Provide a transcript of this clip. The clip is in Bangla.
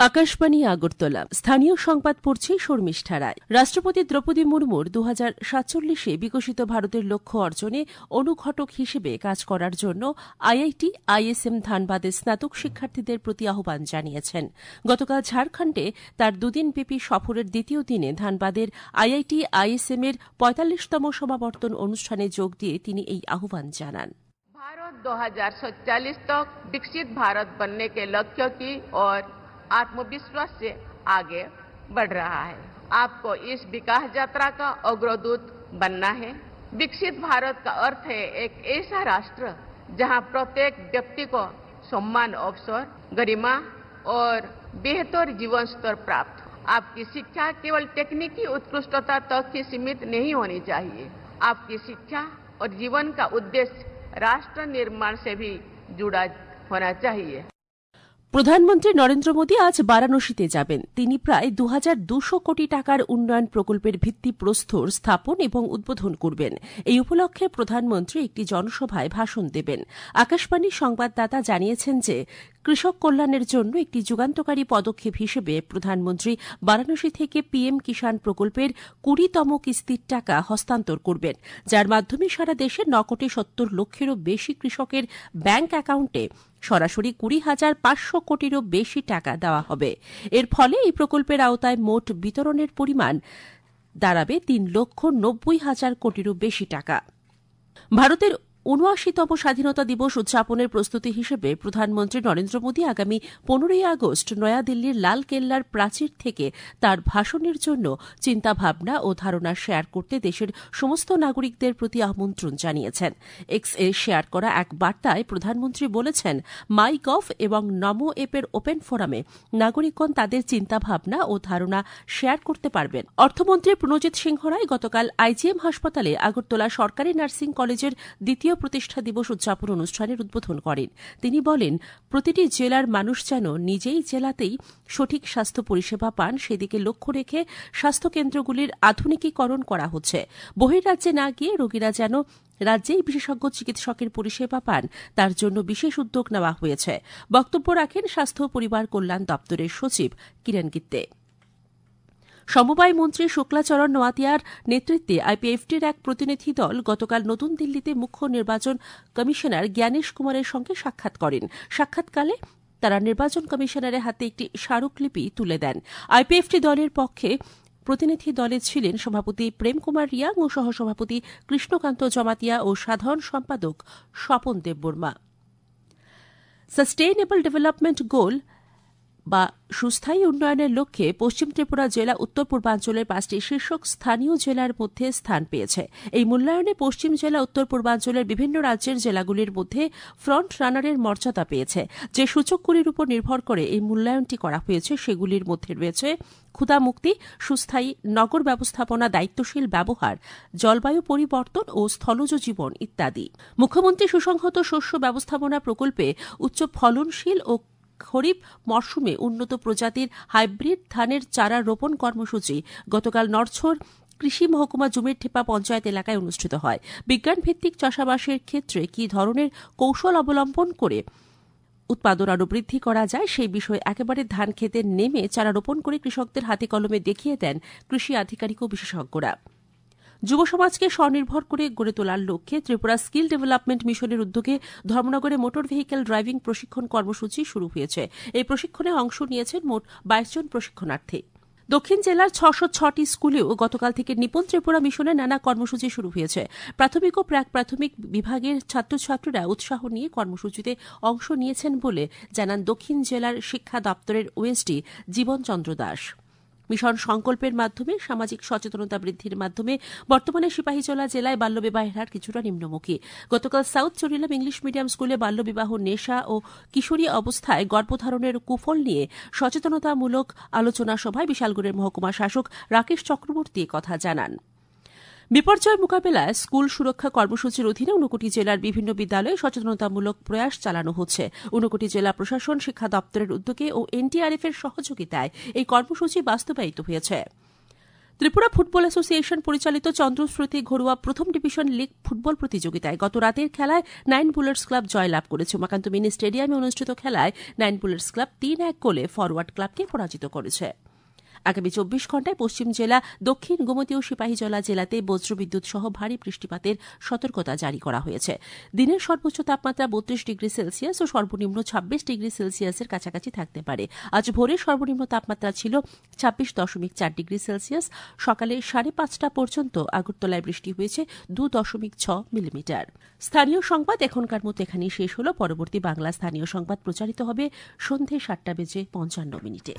আকাশবাণী আগরতলা স্থানীয় সংবাদ পড়ছে শর্মিষ্ঠা রায়। রাষ্ট্রপতি দ্রৌপদী মুর্মুর 2047-এ বিকশিত ভারতের লক্ষ্য অর্জনে অনুঘটক হিসেবে কাজ করার জন্য আইআইটি আইএসএম ধানবাদের স্নাতক শিক্ষার্থীদের প্রতি আহ্বান জানিয়েছেন। গতকাল ঝাড়খণ্ডে তার দুদিনব্যাপী সফরের দ্বিতীয় দিনে ধানবাদের আইআইটি আইএসএম এর 45তম সমাবর্তন অনুষ্ঠানে যোগ দিয়ে তিনি এই আহ্বান জানান। भारत 2047 तक विकसित भारत बनने के लक्ष्य की और आत्मविश्वास से आगे बढ़ रहा है। आपको इस विकास यात्रा का अग्रदूत बनना है। विकसित भारत का अर्थ है एक ऐसा राष्ट्र जहां प्रत्येक व्यक्ति को सम्मान, अवसर, गरिमा और बेहतर जीवन स्तर प्राप्त हो। आपकी शिक्षा केवल तकनीकी उत्कृष्टता तक ही सीमित नहीं होनी चाहिए। आपकी शिक्षा और जीवन का उद्देश्य राष्ट्र निर्माण से भी जुड़ा होना चाहिए। প্রধানমন্ত্রী নরেন্দ্র মোদী আজ বারাণসীতে যাবেন। তিনি প্রায় 2200 কোটি টাকার উন্নয়ন প্রকল্পের ভিত্তিপ্রস্তর স্থাপন এবং উদ্বোধন করবেন। এই উপলক্ষে প্রধানমন্ত্রী একটি জনসভায় ভাষণ দেবেন। আকাশবাণীর সংবাদদাতা জানিয়েছেন যে কৃষক কল্যাণের জন্য একটি যুগান্তকারী পদক্ষেপ হিসেবে প্রধানমন্ত্রী বারাণসী থেকে পিএম কিষাণ প্রকল্পের 20তম কিস্তির টাকা হস্তান্তর করবেন, যার মাধ্যমে সারা দেশে 9 কোটি 70 লক্ষেরও বেশি কৃষকের ব্যাংক অ্যাকাউন্টে সরাসরি 20,500 কোটিরও বেশি টাকা দেওয়া হবে। এর ফলে এই প্রকল্পের আওতায় মোট বিতরণের পরিমাণ দাঁড়াবে 3,90,000 কোটিরও বেশি টাকা। ভারতের ৭৯তম স্বাধীনতা দিবস উদযাপনের প্রস্তুতি হিসেবে প্রধানমন্ত্রী নরেন্দ্র মোদী আগামী 15ই আগস্ট নয়াদিল্লির লালকেল্লার প্রাচীর থেকে তার ভাষণের জন্য চিন্তাভাবনা ও ধারণা শেয়ার করতে দেশের সমস্ত নাগরিকদের প্রতি আমন্ত্রণ জানিয়েছেন। এক্স-এ শেয়ার করা এক বার্তায় প্রধানমন্ত্রী বলেছেন, মাই গভ এবং নমো অ্যাপের ওপেন ফোরামে নাগরিকগণ তাদের চিন্তাভাবনা ও ধারণা শেয়ার করতে পারবেন। অর্থমন্ত্রী প্রণজিৎ সিংহ রায় গতকাল আইজিএম হাসপাতালে আগরতলা সরকারি নার্সিং কলেজের দ্বিতীয় প্রতিষ্ঠা দিবস উদযাপন অনুষ্ঠানের উদ্বোধন করেন। তিনি বলেন, প্রতিটি জেলার মানুষ যেন নিজেই জেলাতেই সঠিক স্বাস্থ্য পরিষেবা পান, সেদিকে লক্ষ্য রেখে স্বাস্থ্যকেন্দ্রগুলির আধুনিকীকরণ করা হচ্ছে। বহির্রাজ্যে না গিয়ে রোগীরা যেন রাজ্যেই বিশেষজ্ঞ চিকিৎসকের পরিষেবা পান, তার জন্য বিশেষ উদ্যোগ নেওয়া হয়েছে। বক্তব্য রাখেন স্বাস্থ্য ও পরিবার কল্যাণ দপ্তরের সচিব কিরণ গিত্তে। সমবায় মন্ত্রী শুক্লাচরণ নোয়াতিয়ার নেতৃত্বে আইপিএফটির এক প্রতিনিধি দল গতকাল নতুন দিল্লিতে মুখ্য নির্বাচন কমিশনার জ্ঞানেশ কুমারের সঙ্গে সাক্ষাৎ করেন। সাক্ষাৎকালে তারা নির্বাচন কমিশনারের হাতে একটি স্মারকলিপি তুলে দেন। আইপিএফটি দলের পক্ষে প্রতিনিধি দলে ছিলেন সভাপতি প্রেম কুমার রিয়াং ও সহসভাপতি কৃষ্ণকান্ত জমাতিয়া ও সাধারণ সম্পাদক Swapan Debbarma. Sustainable development goal বা সুস্থায়ী উন্নয়নের লক্ষ্যে পশ্চিম ত্রিপুরা জেলা উত্তর পূর্বাঞ্চলের 5টি শীর্ষক স্থানীয় জেলার মধ্যে স্থান পেয়েছে। এই মূল্যায়নে পশ্চিম জেলা উত্তর পূর্বাঞ্চলের বিভিন্ন রাজ্যের জেলাগুলির মধ্যে ফ্রন্ট রানারের মর্যাদা পেয়েছে। যে সূচকগুলির উপর নির্ভর করে এই মূল্যায়নটি করা হয়েছে সেগুলির মধ্যে রয়েছে ক্ষুধামুক্তি, সুস্থায়ী নগর ব্যবস্থাপনা, দায়িত্বশীল ব্যবহার, জলবায়ু পরিবর্তন ও স্থলজ জীবন ইত্যাদি। মুখ্যমন্ত্রী সুসংহত শস্য ব্যবস্থাপনা প্রকল্পে উচ্চ ফলনশীল ও খরিফ মরশুমে উন্নত প্রজাতির হাইব্রিড ধানের চারা রোপণ কর্মসূচি গতকাল নরছড় কৃষি মহকুমা জুমেরঠেপা পঞ্চায়েত এলাকায় অনুষ্ঠিত হয়। বিজ্ঞানভিত্তিক চাষাবাসের ক্ষেত্রে কি ধরনের কৌশল অবলম্বন করে উৎপাদন আরও বৃদ্ধি করা যায় সেই বিষয়ে একেবারে ধান খেতে নেমে চারা রোপণ করে কৃষকদের হাতে কলমে দেখিয়ে দেন কৃষি আধিকারিক ও বিশেষজ্ঞরা। যুব সমাজকে স্বনির্ভর করে গড়ে তোলার লক্ষ্যে ত্রিপুরা স্কিল ডেভেলপমেন্ট মিশনের উদ্যোগে ধর্মনগরে মোটর ভেহিকেল ড্রাইভিং প্রশিক্ষণ কর্মসূচি শুরু হয়েছে। এই প্রশিক্ষণে অংশ নিয়েছেন মোট 22 জন প্রশিক্ষণার্থী। দক্ষিণ জেলার 606টি স্কুলেও গতকাল থেকে নিপুণ ত্রিপুরা মিশনের নানা কর্মসূচি শুরু হয়েছে। প্রাথমিক ও প্রাক প্রাথমিক বিভাগের ছাত্রছাত্রীরা উৎসাহ নিয়ে কর্মসূচিতে অংশ নিয়েছেন বলে জানান দক্ষিণ জেলার শিক্ষা দপ্তরের ওএসডি জীবন চন্দ্র দাস। মিশন সংকল্পের মাধ্যমে সামাজিক সচেতনতা বৃদ্ধির মাধ্যমে বর্তমানে সিপাহীজলা জেলায় বাল্যবিবাহের হার কিছুটা নিম্নমুখী। গতকাল সাউথ চরিলাম ইংলিশ মিডিয়াম স্কুলে বাল্যবিবাহ, নেশা ও কিশোরী অবস্থায় গর্ভধারণের কুফল নিয়ে সচেতনতামূলক আলোচনা সভায় বিশালগড়ের মহকুমা শাসক রাকেশ চক্রবর্তী কথা জানান। বিপর্যয় মোকাবেলায় স্কুল সুরক্ষা কর্মসূচির অধীনে 59 জেলার বিভিন্ন বিদ্যালয়ে সচেতনতামূলক প্রয়াস চালানো হচ্ছে। 59 জেলা প্রশাসন, শিক্ষা দপ্তরের উদ্যোগে ও এনটিআরএফ এর সহযোগিতায় এই কর্মসূচি বাস্তবায়িত হয়েছে। ত্রিপুরা ফুটবল অ্যাসোসিয়েশন পরিচালিত চন্দ্রশ্রুতি ঘরোয়া প্রথম ডিভিশন লীগ ফুটবল প্রতিযোগিতায় গত রাতের খেলায় 9 বুলার্স ক্লাব জয়লাভ করেছে। উমাকান্ত মিনি স্টেডিয়ামে অনুষ্ঠিত খেলায় 9 বুলার্স ক্লাব 3-1 গোলে ফরওয়ার্ড ক্লাবকে পরাজিত করেছে। আগামী 24 ঘণ্টায় পশ্চিম জেলা, দক্ষিণ গোমতী ও সিপাহীজলা জেলাতে বজ্রবিদ্যুৎ সহ ভারী বৃষ্টিপাতের সতর্কতা জারি করা হয়েছে। দিনের সর্বোচ্চ তাপমাত্রা 32 ডিগ্রি সেলসিয়াস ও সর্বনিম্ন 26 ডিগ্রি সেলসিয়াসের কাছাকাছি থাকতে পারে। আজ ভোরে সর্বনিম্ন তাপমাত্রা ছিল 26.4 ডিগ্রি সেলসিয়াস। সকালে 5:30 পর্যন্ত আগরতলায় বৃষ্টি হয়েছে 2.6 মিলিমিটার। স্থানীয় সংবাদ এখনকার মতো এখানেই শেষ হল। পরবর্তী বাংলা স্থানীয় সংবাদ প্রচারিত হবে সন্ধ্যে 7:55 মিনিটে।